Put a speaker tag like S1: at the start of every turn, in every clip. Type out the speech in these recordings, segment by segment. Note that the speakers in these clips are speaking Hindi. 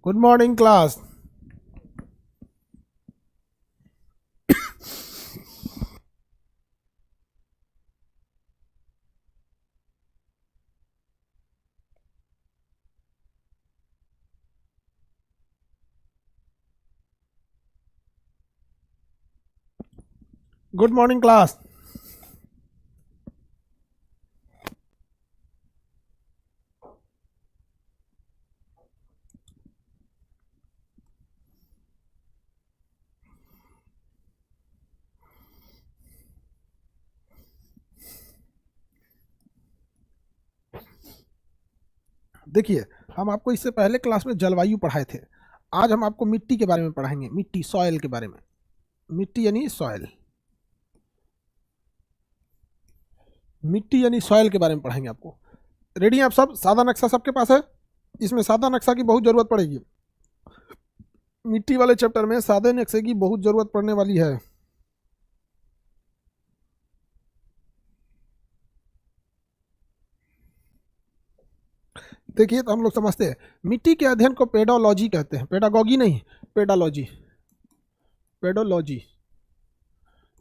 S1: Good morning class. Good morning class. देखिए, हम आपको इससे पहले क्लास में जलवायु पढ़ाए थे। आज हम आपको मिट्टी के बारे में पढ़ाएंगे, मिट्टी, सॉइल के बारे में। मिट्टी यानी सॉइल, मिट्टी यानी सॉइल के बारे में पढ़ाएंगे आपको। रेडी हैं आप सब? सादा नक्शा सबके पास है? इसमें सादा नक्शा की बहुत ज़रूरत पड़ेगी। मिट्टी वाले चैप्टर में सादे नक्शे की बहुत ज़रूरत पड़ने वाली है। देखिए, तो हम लोग समझते हैं मिट्टी के अध्ययन को पेडोलॉजी कहते हैं। पेडागॉगी नहीं, पेडोलॉजी। पेडोलॉजी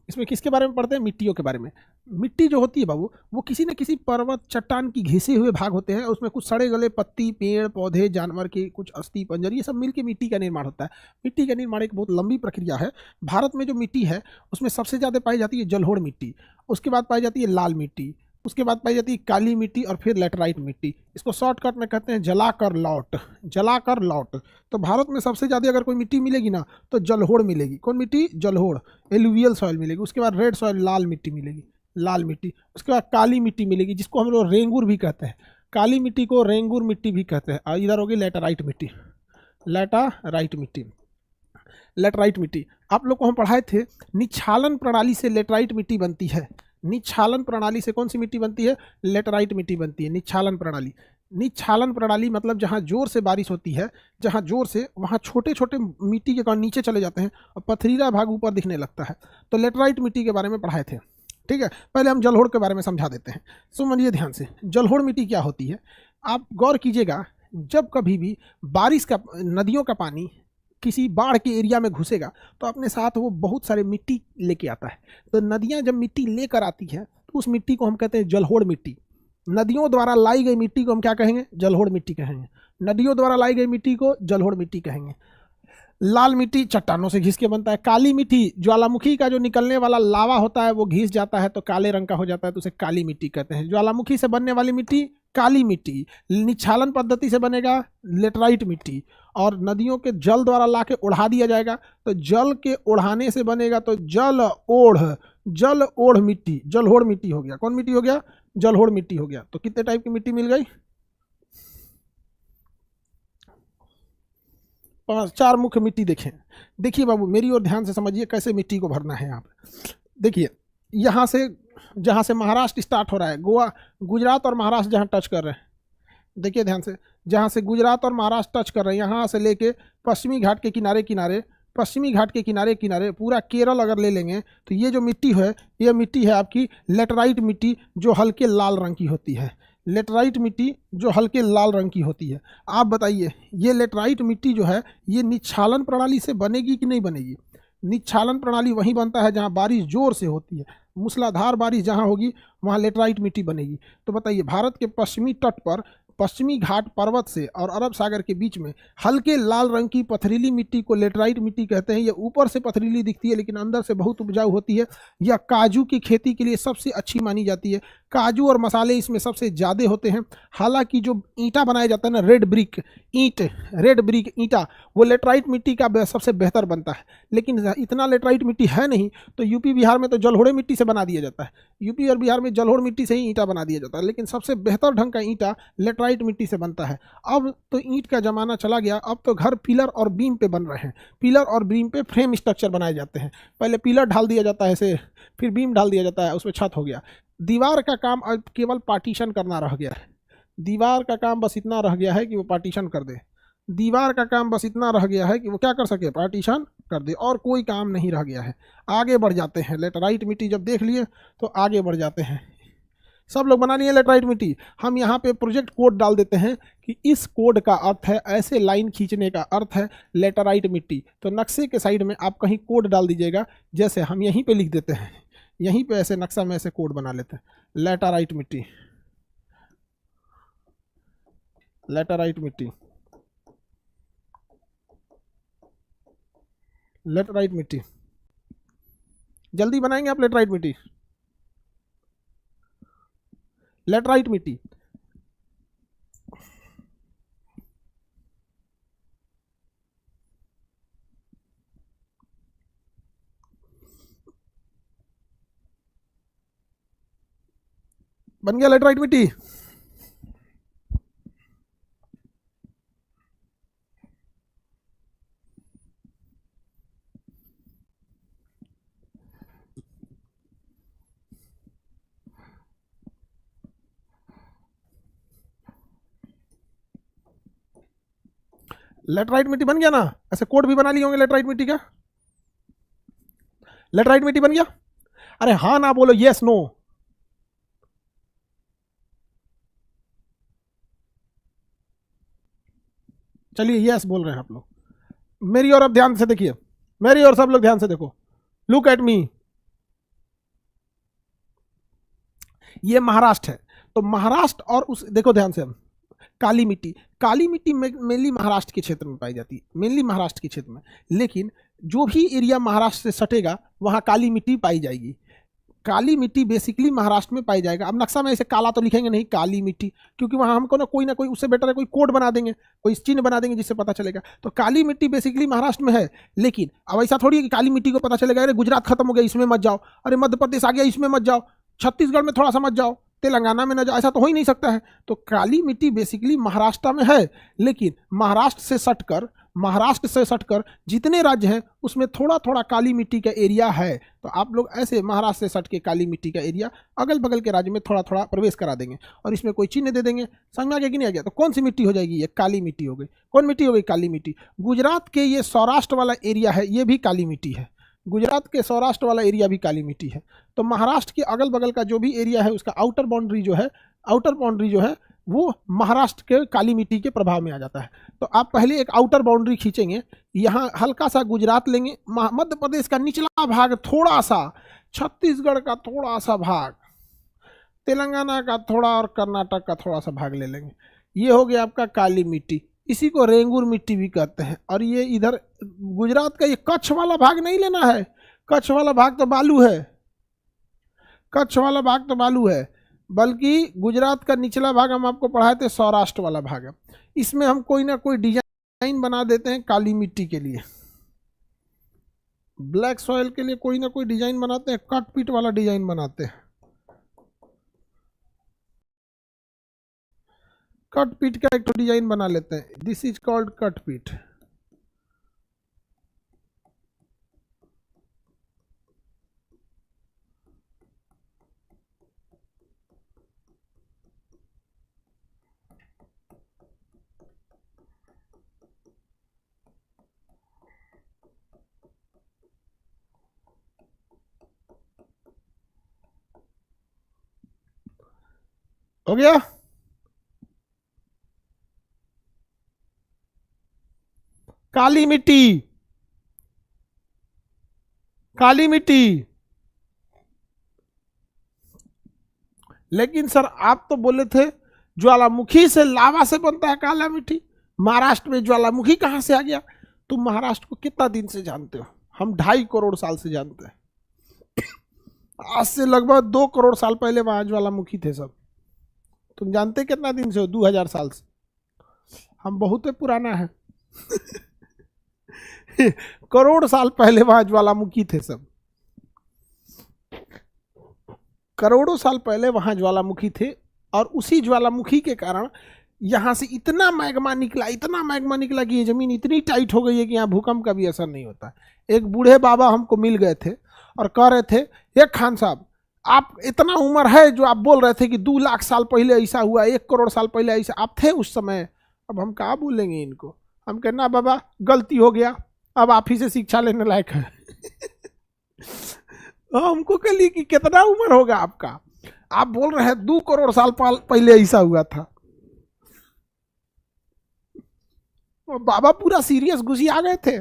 S1: इसमें किसके बारे में पढ़ते हैं? मिट्टियों के बारे में। मिट्टी जो होती है बाबू, वो किसी न किसी पर्वत चट्टान की घिसे हुए भाग होते हैं। उसमें कुछ सड़े गले पत्ती, पेड़ पौधे, जानवर के कुछ अस्थि पंजर, ये सब मिलकर मिट्टी का निर्माण होता है। मिट्टी का निर्माण एक बहुत लंबी प्रक्रिया है। भारत में जो मिट्टी है उसमें सबसे ज़्यादा पाई जाती है जलोढ़ मिट्टी, उसके बाद पाई जाती है लाल मिट्टी, उसके बाद पाई जाती है काली मिट्टी और फिर लेटराइट मिट्टी। इसको शॉर्टकट में कहते हैं जलाकर लौट। जलाकर लौट। तो भारत में सबसे ज़्यादा अगर कोई मिट्टी मिलेगी ना तो जलोढ़ मिलेगी। कौन मिट्टी? जलोढ़, एलुवियल सॉइल मिलेगी। उसके बाद रेड सॉइल, लाल मिट्टी मिलेगी, लाल मिट्टी। उसके बाद काली मिट्टी मिलेगी, जिसको हम लोग रेंगुर भी कहते हैं। काली मिट्टी को रेंगुर मिट्टी भी कहते हैं। और इधर होगी लेटराइट मिट्टी, लेटराइट मिट्टी। लेटराइट मिट्टी आप लोग को हम पढ़ाए थे, निच्छालन प्रणाली से लेटराइट मिट्टी बनती है। निच्छालन प्रणाली से कौन सी मिट्टी बनती है? लेटराइट मिट्टी बनती है। निच्छालन प्रणाली, निच्छालन प्रणाली मतलब जहाँ जोर से बारिश होती है, जहाँ जोर से, वहाँ छोटे छोटे मिट्टी के कण नीचे चले जाते हैं और पथरीला भाग ऊपर दिखने लगता है। तो लेटराइट मिट्टी के बारे में पढ़ाए थे। ठीक है, पहले हम जलोढ़ के बारे में समझा देते हैं। समझिए ध्यान से, जलोढ़ मिट्टी क्या होती है। आप गौर कीजिएगा, जब कभी भी बारिश का, नदियों का पानी किसी बाढ़ के एरिया में घुसेगा तो अपने साथ वो बहुत सारे मिट्टी लेके आता है। तो नदियाँ जब मिट्टी लेकर आती है तो उस मिट्टी को हम कहते हैं जलोढ़ मिट्टी। नदियों द्वारा लाई गई मिट्टी को हम क्या कहेंगे? जलोढ़ मिट्टी कहेंगे। नदियों द्वारा लाई गई मिट्टी को जलोढ़ मिट्टी कहेंगे। लाल मिट्टी चट्टानों से घिस के बनता है। काली मिट्टी ज्वालामुखी का जो निकलने वाला लावा होता है वो घिस जाता है तो काले रंग का हो जाता है, तो उसे काली मिट्टी कहते हैं। ज्वालामुखी से बनने वाली मिट्टी काली मिट्टी। निच्छालन पद्धति से बनेगा लेटराइट मिट्टी। और नदियों के जल द्वारा ला के उड़ा दिया जाएगा तो जल के उड़ाने से बनेगा तो जल ओढ़, जल ओढ़ मिट्टी, जलोढ़ मिट्टी हो गया। कौन मिट्टी हो गया? जलोढ़ मिट्टी हो गया। तो कितने टाइप की मिट्टी मिल गई? 4 मुख्य मिट्टी देखें। देखिए बाबू, मेरी ओर ध्यान से समझिए कैसे मिट्टी को भरना है यहाँ पे। देखिए, यहाँ से, जहाँ से महाराष्ट्र स्टार्ट हो रहा है, गोवा, गुजरात और महाराष्ट्र जहाँ टच कर रहे हैं, देखिए ध्यान से, जहाँ से गुजरात और महाराष्ट्र टच कर रहे हैं, यहाँ से लेके पश्चिमी घाट के किनारे किनारे, पश्चिमी घाट के किनारे किनारे पूरा केरल अगर ले लेंगे तो ये जो मिट्टी है, ये मिट्टी है आपकी लेटराइट मिट्टी, जो हल्के लाल रंग की होती है। लेटराइट मिट्टी जो हल्के लाल रंग की होती है। आप बताइए, ये लेटराइट मिट्टी जो है ये निच्छालन प्रणाली से बनेगी कि नहीं बनेगी? निच्छालन प्रणाली वहीं बनता है जहाँ बारिश जोर से होती है। मूसलाधार बारिश जहाँ होगी वहाँ लेटराइट मिट्टी बनेगी। तो बताइए, भारत के पश्चिमी तट पर, पश्चिमी घाट पर्वत से और अरब सागर के बीच में हल्के लाल रंग की पथरीली मिट्टी को लेटराइट मिट्टी कहते हैं। ये ऊपर से पथरीली दिखती है लेकिन अंदर से बहुत उपजाऊ होती है। यह काजू की खेती के लिए सबसे अच्छी मानी जाती है। काजू और मसाले इसमें सबसे ज़्यादा होते हैं। हालांकि जो ईंटा बनाया जाता है ना, रेड ब्रिक ईंट, रेड ब्रिक ईंटा, वो लेटराइट मिट्टी का सबसे बेहतर बनता है। लेकिन इतना लेटराइट मिट्टी है नहीं, तो यूपी बिहार में तो जलोढ़ मिट्टी से बना दिया जाता है। यूपी और बिहार में जलोढ़ मिट्टी से ही ईंटा बना दिया जाता है, लेकिन सबसे बेहतर ढंग का ईंटा लेटराइट मिट्टी से बनता है। अब तो ईंट का ज़माना चला गया, अब तो घर पिलर और बीम पे बन रहे हैं। पिलर और बीम पे फ्रेम स्ट्रक्चर बनाए जाते हैं। पहले पिलर ढाल दिया जाता है ऐसे, फिर बीम डाल दिया जाता है, उसमें छत हो गया। दीवार का काम अब केवल पार्टीशन करना रह गया है। दीवार का काम बस इतना रह गया है कि वो पार्टीशन कर दे। दीवार का काम बस इतना रह गया है कि वो क्या कर सके? पार्टीशन कर दे, और कोई काम नहीं रह गया है। आगे बढ़ जाते हैं, लेटराइट मिट्टी जब देख लिए तो आगे बढ़ जाते हैं। सब लोग बना लिए लेटराइट मिट्टी। हम यहाँ पे प्रोजेक्ट कोड डाल देते हैं कि इस कोड का अर्थ है, ऐसे लाइन खींचने का अर्थ है लेटराइट मिट्टी। तो नक्शे के साइड में आप कहीं कोड डाल दीजिएगा, जैसे हम यहीं पे लिख देते हैं, यहीं पे ऐसे नक्शा में ऐसे कोड बना लेते हैं, लेटराइट मिट्टी, लेटराइट मिट्टी, लेटराइट मिट्टी। जल्दी बनाएंगे आप लेटराइट मिट्टी, लेटराइट मिट्टी। बन गया लेटराइट मिट्टी। लेटराइट मिट्टी बन गया ना, ऐसे कोड भी बना लिए होंगे लेटराइट मिट्टी का। लेटराइट मिट्टी बन गया। अरे हाँ ना बोलो, यस नो। चलिए यस बोल रहे हैं आप लोग। मेरी ओर अब ध्यान से देखिए, मेरी ओर सब लोग ध्यान से देखो, लुक एट मी। ये महाराष्ट्र है, तो महाराष्ट्र और उस देखो ध्यान से, हम काली मिट्टी, काली मिट्टी मेनली महाराष्ट्र के क्षेत्र में पाई जाती है, मेनली महाराष्ट्र के क्षेत्र में। लेकिन जो भी एरिया महाराष्ट्र से सटेगा वहां काली मिट्टी पाई जाएगी। काली मिट्टी बेसिकली महाराष्ट्र में पाई जाएगा। अब नक्शा में ऐसे काला तो लिखेंगे नहीं, काली मिट्टी, क्योंकि वहां हमको ना कोई उससे बेटर है कोई कोड बना देंगे, कोई चिन्ह बना देंगे जिससे पता चलेगा। तो काली मिट्टी बेसिकली महाराष्ट्र में है। लेकिन अब ऐसा थोड़ी है कि काली मिट्टी को पता चलेगा अरे गुजरात खत्म हो गया इसमें मत जाओ, अरे मध्य प्रदेश आ गया इसमें मत जाओ, छत्तीसगढ़ में थोड़ा सा मत जाओ, तेलंगाना में न जाओ, ऐसा तो हो ही नहीं सकता है। तो काली मिट्टी बेसिकली महाराष्ट्र में है। लेकिन महाराष्ट्र से सटकर जितने राज्य हैं उसमें थोड़ा थोड़ा काली मिट्टी का एरिया है। तो आप लोग ऐसे महाराष्ट्र से सट के काली मिट्टी का एरिया अगल बगल के राज्य में थोड़ा थोड़ा प्रवेश करा देंगे और इसमें कोई चिन्ह दे देंगे। समझ में आ गया कि नहीं आ गया? तो कौन सी मिट्टी हो जाएगी? ये काली मिट्टी हो गई। कौन मिट्टी हो गई? काली मिट्टी। गुजरात के ये सौराष्ट्र वाला एरिया है, ये भी काली मिट्टी है। गुजरात के सौराष्ट्र वाला एरिया भी काली मिट्टी है। तो महाराष्ट्र के अगल बगल का जो भी एरिया है उसका आउटर बाउंड्री जो है वो महाराष्ट्र के काली मिट्टी के प्रभाव में आ जाता है। तो आप पहले एक आउटर बाउंड्री खींचेंगे, यहाँ हल्का सा गुजरात लेंगे, मध्य प्रदेश का निचला भाग थोड़ा सा, छत्तीसगढ़ का थोड़ा सा भाग, तेलंगाना का थोड़ा और कर्नाटक का थोड़ा सा भाग ले लेंगे। ये हो गया आपका काली मिट्टी। इसी को रेंगुर मिट्टी भी कहते हैं। और ये इधर गुजरात का ये कच्छ वाला भाग नहीं लेना है, कच्छ वाला भाग तो बालू है, कच्छ वाला भाग तो बालू है, बल्कि गुजरात का निचला भाग हम आपको पढ़ाए थे सौराष्ट्र वाला भाग है। इसमें हम कोई ना कोई डिजाइन बना देते हैं काली मिट्टी के लिए, ब्लैक सॉइल के लिए कोई ना कोई डिजाइन बनाते हैं, कट पीट वाला डिजाइन बनाते हैं। कट पीट का एक डिजाइन बना लेते हैं, दिस इज कॉल्ड कट पीट। हो गया? काली मिट्टी, काली मिट्टी। लेकिन सर आप तो बोले थे ज्वालामुखी से, लावा से बनता है काला मिट्टी। महाराष्ट्र में ज्वालामुखी कहां से आ गया? तुम महाराष्ट्र को कितना दिन से जानते हो? हम 2.5 करोड़ साल से जानते हैं। आज से लगभग 2 करोड़ साल पहले वहां ज्वालामुखी थे सब। तुम जानते कितना दिन से हो? 2000 साल से। हम बहुत पुराना है। करोड़ साल पहले वहां ज्वालामुखी थे सब, करोड़ों साल पहले वहां ज्वालामुखी थे। और उसी ज्वालामुखी के कारण यहां से इतना मैग्मा निकला कि ये जमीन इतनी टाइट हो गई है कि यहाँ भूकंप का भी असर नहीं होता। एक बूढ़े बाबा हमको मिल गए थे और कह रहे थे, ये खान साहब आप इतना उम्र है जो आप बोल रहे थे कि 2 लाख साल पहले ऐसा हुआ, 1 करोड़ साल पहले ऐसा, आप थे उस समय। अब हम क्या बोलेंगे इनको? हम कहना बाबा गलती हो गया, अब आप ही से शिक्षा लेने लायक है। हमको कह ली कि कितना उम्र होगा आपका? आप बोल रहे हैं 2 करोड़ साल पहले ऐसा हुआ था। बाबा पूरा सीरियस घुसी आ गए थे।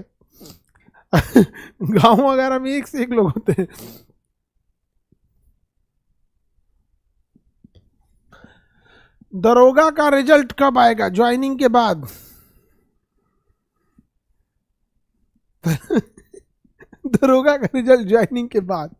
S1: गांव वगैरह में एक से एक लोग होते हैं। दरोगा का रिजल्ट कब आएगा? ज्वाइनिंग के बाद। दरोगा का रिजल्ट ज्वाइनिंग के बाद।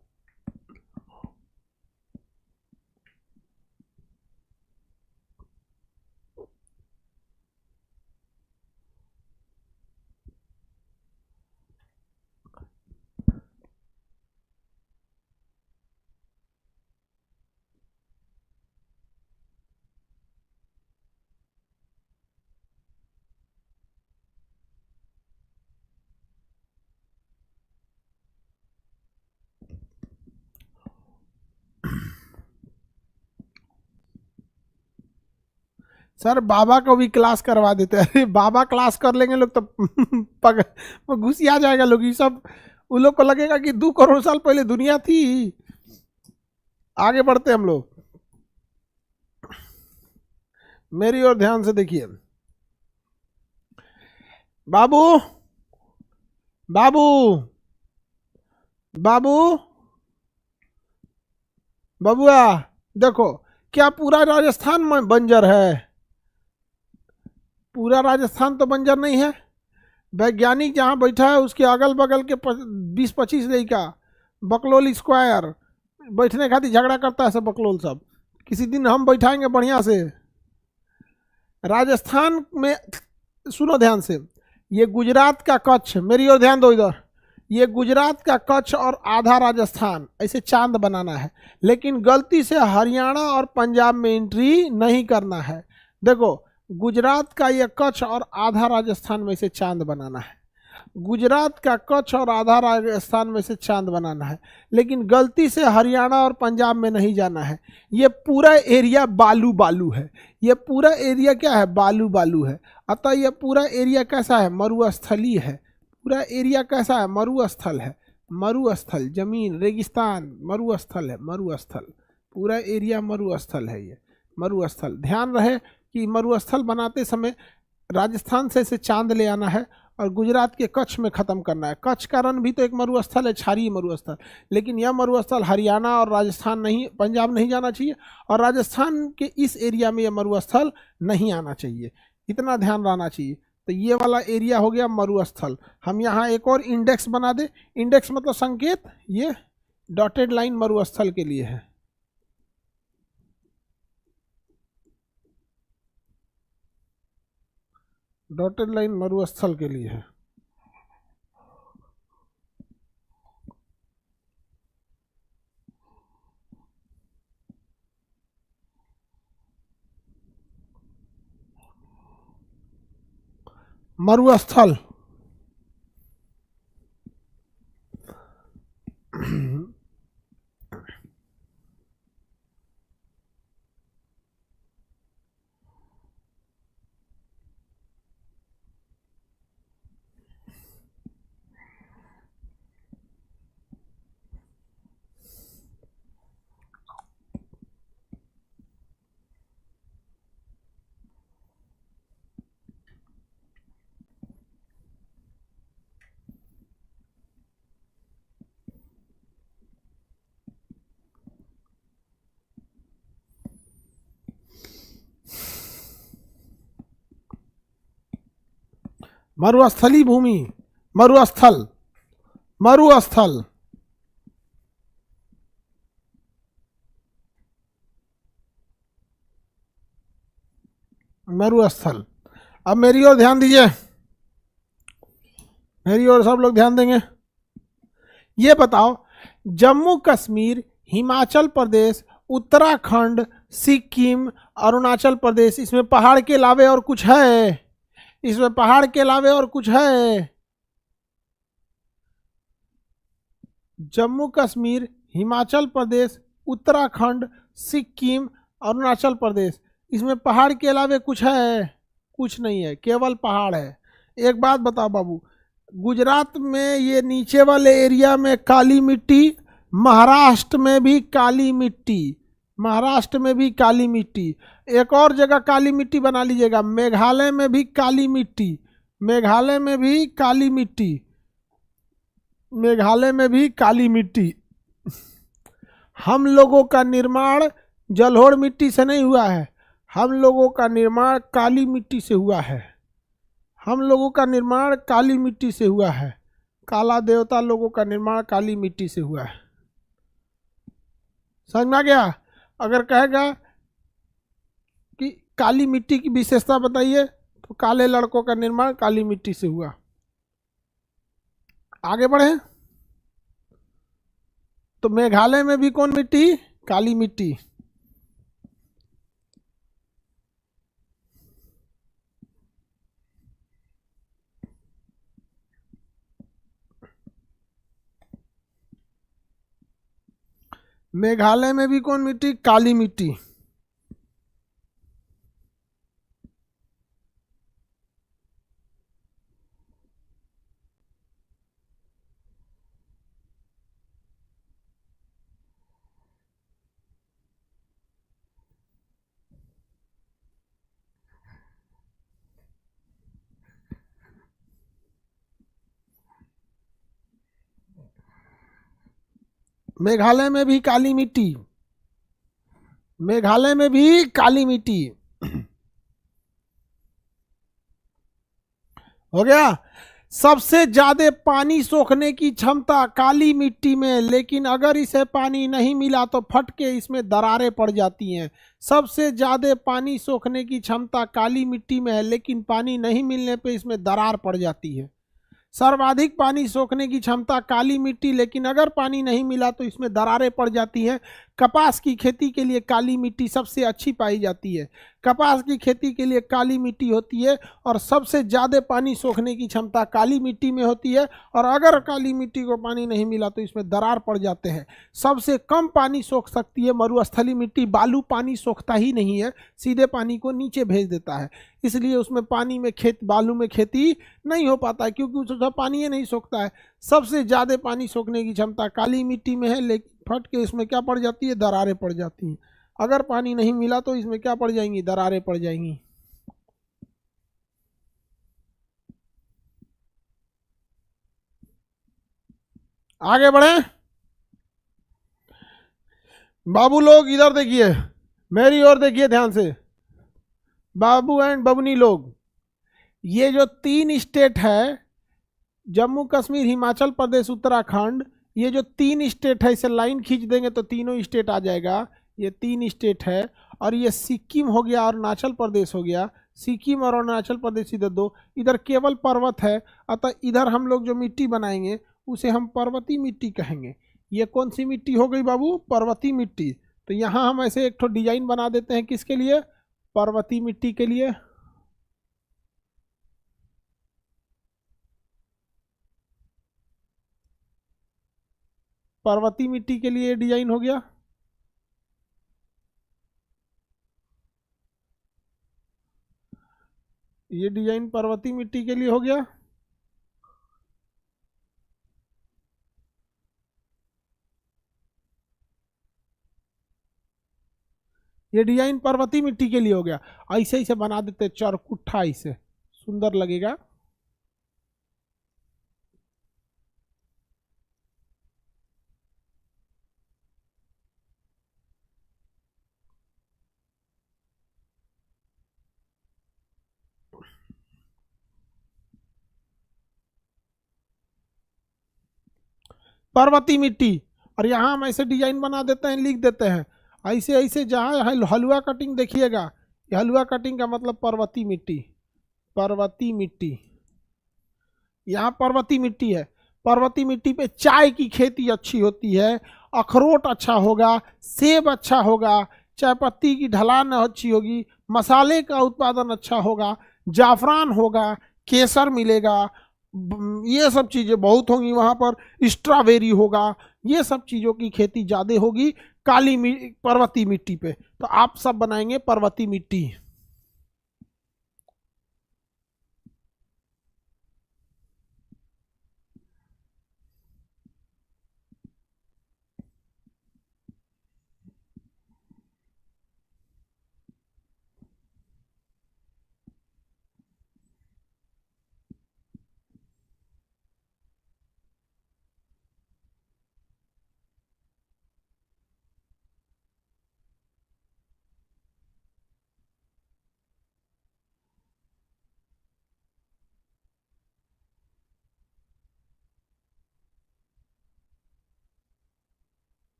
S1: सर बाबा को भी क्लास करवा देते हैं। अरे बाबा क्लास कर लेंगे लोग तो पग घुसी आ जाएगा लोग। ये सब उन लोग को लगेगा कि 2 करोड़ साल पहले दुनिया थी। आगे बढ़ते हम लोग। मेरी ओर ध्यान से देखिए। बाबू बाबू बाबू बबुआ, देखो क्या पूरा राजस्थान में बंजर है? पूरा राजस्थान तो बंजर नहीं है। वैज्ञानिक जहाँ बैठा है उसके अगल बगल के 20-25 लड़का बकलोल स्क्वायर बैठने खातिर झगड़ा करता है सब बकलोल सब। किसी दिन हम बैठाएंगे बढ़िया से। राजस्थान में सुनो ध्यान से, ये गुजरात का कच्छ, मेरी ओर ध्यान दो इधर, ये गुजरात का कच्छ और आधा राजस्थान ऐसे चांद बनाना है, लेकिन गलती से हरियाणा और पंजाब में एंट्री नहीं करना है। देखो गुजरात का ये कच्छ और आधा राजस्थान में से चांद बनाना है। गुजरात का कच्छ और आधा राजस्थान में से चांद बनाना है, लेकिन गलती से हरियाणा और पंजाब में नहीं जाना है। ये पूरा एरिया बालू बालू है। ये पूरा एरिया क्या है? बालू बालू है। अतः ये पूरा एरिया कैसा है? मरुस्थलीय है। पूरा एरिया कैसा है? मरुस्थल है। मरुस्थल, जमीन, रेगिस्तान, मरुस्थल है। मरुस्थल, पूरा एरिया मरुस्थल है। ये मरुस्थल, ध्यान रहे कि मरुस्थल बनाते समय राजस्थान से इसे चांद ले आना है और गुजरात के कच्छ में ख़त्म करना है। कच्छ का रण भी तो एक मरुस्थल है, क्षारीय मरुस्थल, लेकिन यह मरुस्थल हरियाणा और राजस्थान नहीं, पंजाब नहीं जाना चाहिए, और राजस्थान के इस एरिया में यह मरुस्थल नहीं आना चाहिए। इतना ध्यान रहना चाहिए। तो ये वाला एरिया हो गया मरुस्थल। हम यहाँ एक और इंडेक्स बना दे। इंडेक्स मतलब संकेत। ये डॉटेड लाइन मरुस्थल के लिए है। डॉटेड लाइन मरुस्थल के लिए है। मरुस्थल मरुस्थली भूमि, मरुस्थल, मरुस्थल, मरुस्थल। अब मेरी ओर ध्यान दीजिए, मेरी ओर सब लोग ध्यान देंगे। ये बताओ, जम्मू कश्मीर, हिमाचल प्रदेश, उत्तराखंड, सिक्किम, अरुणाचल प्रदेश, इसमें पहाड़ के अलावे और कुछ है? इसमें पहाड़ के अलावे और कुछ है? जम्मू कश्मीर, हिमाचल प्रदेश, उत्तराखंड, सिक्किम, अरुणाचल प्रदेश, इसमें पहाड़ के अलावे कुछ है? कुछ नहीं है, केवल पहाड़ है। एक बात बताओ बाबू, गुजरात में ये नीचे वाले एरिया में काली मिट्टी, महाराष्ट्र में भी काली मिट्टी, महाराष्ट्र में भी काली मिट्टी। एक और जगह काली मिट्टी बना लीजिएगा, मेघालय में भी काली मिट्टी, मेघालय में भी काली मिट्टी, मेघालय में भी काली मिट्टी। हम लोगों का निर्माण जलोढ़ मिट्टी से नहीं हुआ है, हम लोगों का निर्माण काली मिट्टी से हुआ है, हम लोगों का निर्माण काली मिट्टी से हुआ है। काला देवता लोगों का निर्माण काली मिट्टी से हुआ है। समझ में आ गया? अगर कहेगा कि काली मिट्टी की विशेषता बताइए तो काले लड़कों का निर्माण काली मिट्टी से हुआ। आगे बढ़े तो मेघालय में भी कौन मिट्टी? काली मिट्टी। मेघालय में भी कौन मिट्टी? काली मिट्टी। मेघालय में भी काली मिट्टी, मेघालय में भी काली मिट्टी। हो गया? सबसे ज्यादा पानी सोखने की क्षमता काली मिट्टी में, लेकिन अगर इसे पानी नहीं मिला तो फट के इसमें दरारें पड़ जाती हैं। सबसे ज्यादा पानी सोखने की क्षमता काली मिट्टी में है, लेकिन पानी नहीं मिलने पे इसमें दरार पड़ जाती है। सर्वाधिक पानी सोखने की क्षमता काली मिट्टी, लेकिन अगर पानी नहीं मिला तो इसमें दरारें पड़ जाती हैं। कपास की खेती के लिए काली मिट्टी सबसे अच्छी पाई जाती है। कपास की खेती के लिए काली मिट्टी होती है और सबसे ज़्यादा पानी सोखने की क्षमता काली मिट्टी में होती है। और अगर काली मिट्टी को पानी नहीं मिला तो इसमें दरार पड़ जाते हैं। सबसे कम पानी सोख सकती है मरुस्थली मिट्टी। बालू पानी सोखता ही नहीं है, सीधे पानी को नीचे भेज देता है, इसलिए उसमें पानी में बालू में खेती नहीं हो पाता है, क्योंकि उसका पानी नहीं सोखता है। सबसे ज़्यादा पानी सोखने की क्षमता काली मिट्टी में है, लेकिन फट के इसमें क्या पड़ जाती है? दरारें पड़ जाती हैं। अगर पानी नहीं मिला तो इसमें क्या पड़ जाएंगी? दरारें पड़ जाएंगी। आगे बढ़े बाबू लोग, इधर देखिए, मेरी ओर देखिए ध्यान से, बाबू एंड बबनी लोग। ये जो 3 स्टेट है, जम्मू कश्मीर, हिमाचल प्रदेश, उत्तराखंड, ये जो 3 स्टेट है, इसे लाइन खींच देंगे तो तीनों स्टेट आ जाएगा। ये 3 स्टेट है। और ये सिक्किम हो गया और अरुणाचल प्रदेश हो गया। सिक्किम और अरुणाचल प्रदेश इधर दो, इधर केवल पर्वत है, अतः इधर हम लोग जो मिट्टी बनाएंगे उसे हम पर्वतीय मिट्टी कहेंगे। ये कौन सी मिट्टी हो गई बाबू? पर्वतीय मिट्टी। तो यहाँ हम ऐसे एक डिजाइन बना देते हैं, किसके लिए? पर्वतीय मिट्टी के लिए। पर्वतीय मिट्टी के लिए डिजाइन हो गया। ये डिजाइन पर्वतीय मिट्टी के लिए हो गया। ये डिजाइन पर्वतीय मिट्टी के लिए हो गया। ऐसे ही से बना देते चरकुट्ठा, इसे सुंदर लगेगा। पर्वतीय मिट्टी। और यहाँ हम ऐसे डिजाइन बना देते हैं, लिख देते हैं ऐसे ऐसे। जहाँ हलवा कटिंग देखिएगा, ये हलवा कटिंग का मतलब पर्वतीय मिट्टी, पर्वतीय मिट्टी। यहाँ पर्वतीय मिट्टी है। पर्वतीय मिट्टी पे चाय की खेती अच्छी होती है, अखरोट अच्छा होगा, सेब अच्छा होगा, चाय पत्ती की ढलान अच्छी होगी, मसाले का उत्पादन अच्छा होगा, जाफरान होगा, केसर मिलेगा, ये सब चीज़ें बहुत होंगी वहाँ पर। स्ट्रॉबेरी होगा, ये सब चीज़ों की खेती ज़्यादा होगी पर्वतीय मिट्टी पे। तो आप सब बनाएंगे पर्वतीय मिट्टी।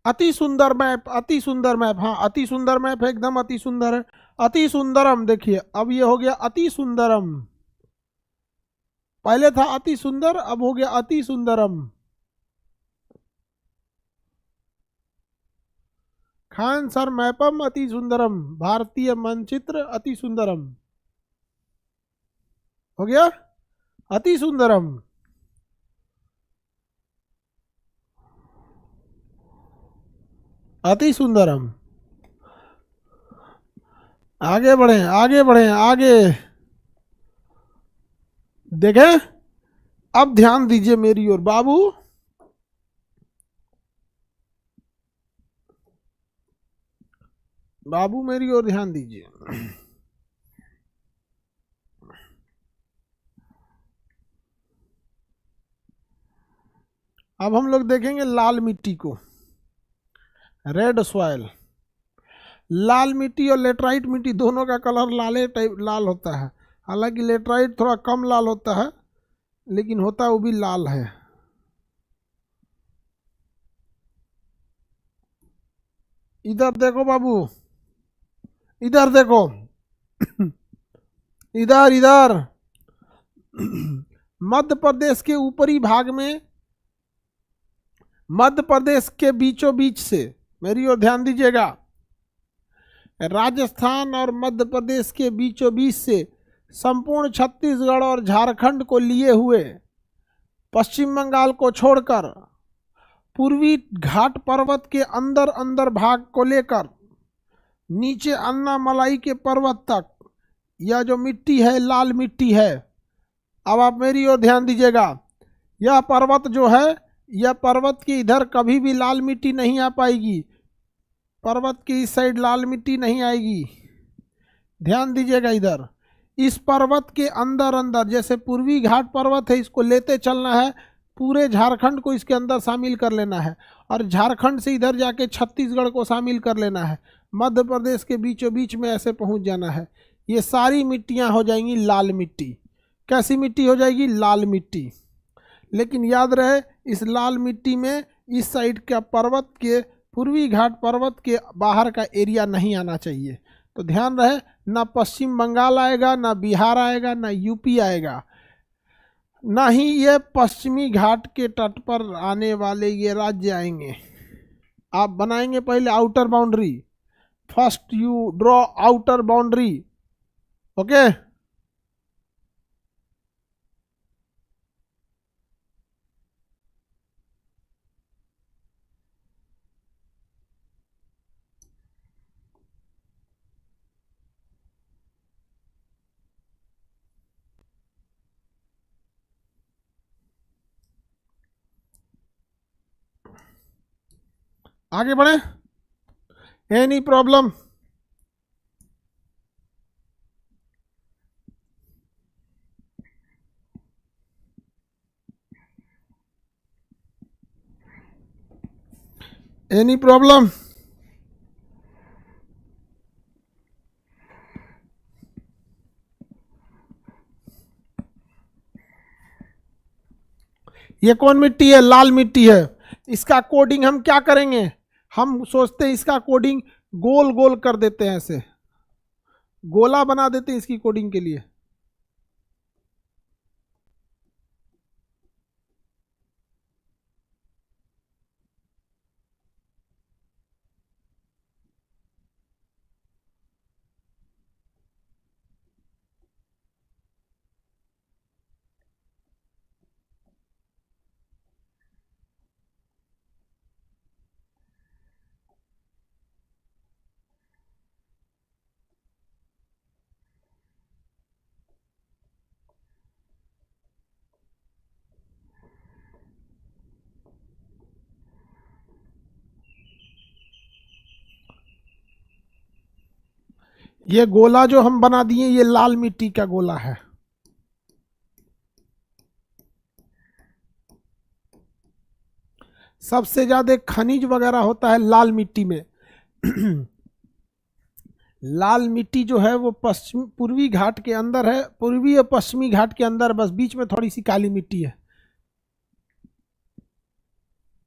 S1: अति सुंदर मैप, अति सुंदर मैप, हाँ अति सुंदर मैप है, एकदम अति सुंदर है। अति सुंदरम, देखिए अब ये हो गया अति सुंदरम, पहले था अति सुंदर, अब हो गया अति सुंदरम। खान सर मैपम अति सुंदरम, भारतीय मानचित्र अति सुंदरम, हो गया अति सुंदरम। अति सुंदरम, आगे बढ़े आगे बढ़े आगे, देखें अब ध्यान दीजिए मेरी ओर बाबू, बाबू मेरी ओर ध्यान दीजिए। अब हम लोग देखेंगे लाल मिट्टी को, रेड सॉइल। लाल मिट्टी और लेटराइट मिट्टी दोनों का कलर लाले टाइप लाल होता है, हालांकि लेटराइट थोड़ा कम लाल होता है, लेकिन होता वो भी लाल है। इधर देखो बाबू, इधर देखो इधर इधर मध्य प्रदेश के ऊपरी भाग में, मध्य प्रदेश के बीचों बीच से, मेरी ओर ध्यान दीजिएगा, राजस्थान और मध्य प्रदेश के बीचों बीच से संपूर्ण छत्तीसगढ़ और झारखंड को लिए हुए, पश्चिम बंगाल को छोड़कर पूर्वी घाट पर्वत के अंदर अंदर भाग को लेकर नीचे अन्नामलाई के पर्वत तक, यह जो मिट्टी है लाल मिट्टी है। अब आप मेरी ओर ध्यान दीजिएगा, यह पर्वत जो है, यह पर्वत के इधर कभी भी लाल मिट्टी नहीं आ पाएगी, पर्वत की इस साइड लाल मिट्टी नहीं आएगी, ध्यान दीजिएगा इधर। इस पर्वत के अंदर अंदर, जैसे पूर्वी घाट पर्वत है, इसको लेते चलना है, पूरे झारखंड को इसके अंदर शामिल कर लेना है, और झारखंड से इधर जाके छत्तीसगढ़ को शामिल कर लेना है, मध्य प्रदेश के बीचों बीच में ऐसे पहुंच जाना है। ये सारी मिट्टियां हो जाएंगी लाल मिट्टी। कैसी मिट्टी हो जाएगी? लाल मिट्टी। लेकिन याद रहे, इस लाल मिट्टी में इस साइड का पर्वत के, पूर्वी घाट पर्वत के बाहर का एरिया नहीं आना चाहिए। तो ध्यान रहे, ना पश्चिम बंगाल आएगा, ना बिहार आएगा, ना यूपी आएगा, ना ही ये पश्चिमी घाट के तट पर आने वाले ये राज्य आएंगे। आप बनाएंगे पहले outer boundary, first you draw outer boundary, okay. आगे बढ़े, एनी प्रॉब्लम? Any problem? ये कौन मिट्टी है? लाल मिट्टी है। इसका कोडिंग हम क्या करेंगे? हम सोचते हैं इसका कोडिंग गोल गोल कर देते हैं, ऐसे गोला बना देते हैं इसकी कोडिंग के लिए। ये गोला जो हम बना दिए, ये लाल मिट्टी का गोला है। सबसे ज्यादा खनिज वगैरह होता है लाल मिट्टी में। लाल मिट्टी जो है वो पश्चिम पूर्वी घाट के अंदर है, पूर्वी और पश्चिमी घाट के अंदर, बस बीच में थोड़ी सी काली मिट्टी है,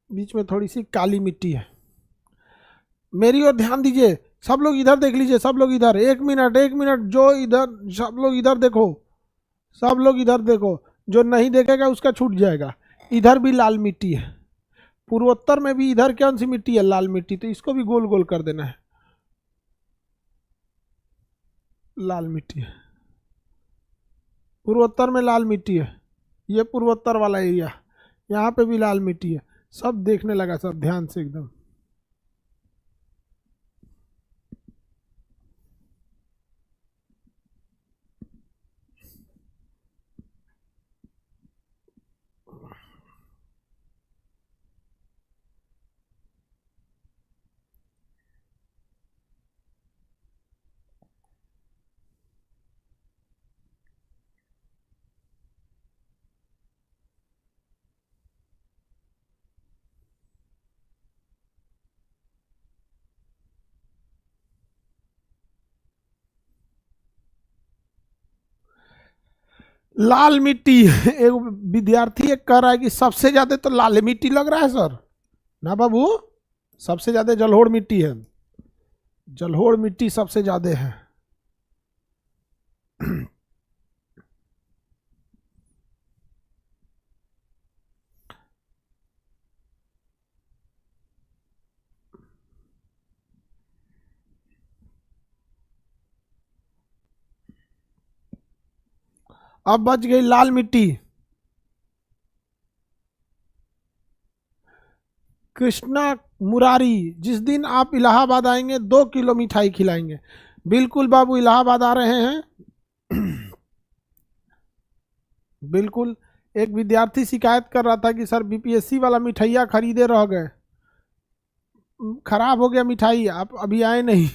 S1: बीच में थोड़ी सी काली मिट्टी है। मेरी ओर ध्यान दीजिए, सब लोग इधर देख लीजिए, सब लोग इधर, 1 मिनट 1 मिनट, जो इधर, सब लोग इधर देखो, सब लोग इधर देखो, जो नहीं देखेगा उसका छूट जाएगा। इधर भी लाल मिट्टी है, पूर्वोत्तर में भी इधर कौन सी मिट्टी है, लाल मिट्टी, तो इसको भी गोल गोल कर देना है, लाल मिट्टी है, पूर्वोत्तर में लाल मिट्टी है, ये पूर्वोत्तर वाला एरिया, यहाँ पे भी लाल मिट्टी है, सब देखने लगा, सब ध्यान से एकदम। लाल मिट्टी एक विद्यार्थी एक कह रहा है कि सबसे ज्यादा तो लाल मिट्टी लग रहा है सर। ना बाबू, सबसे ज्यादा जलोढ़ मिट्टी है, जलोढ़ मिट्टी सबसे ज्यादा है। अब बच गई लाल मिट्टी। कृष्णा मुरारी, जिस दिन आप इलाहाबाद आएंगे 2 किलो मिठाई खिलाएंगे। बिल्कुल बाबू, इलाहाबाद आ रहे हैं। बिल्कुल। एक विद्यार्थी शिकायत कर रहा था कि सर बीपीएससी वाला मिठाइया खरीदे रह गए, खराब हो गया मिठाई, आप अभी आए नहीं।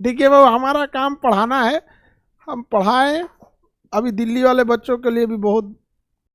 S1: देखिए बाबू, हमारा काम पढ़ाना है, हम पढ़ाएं। अभी दिल्ली वाले बच्चों के लिए भी बहुत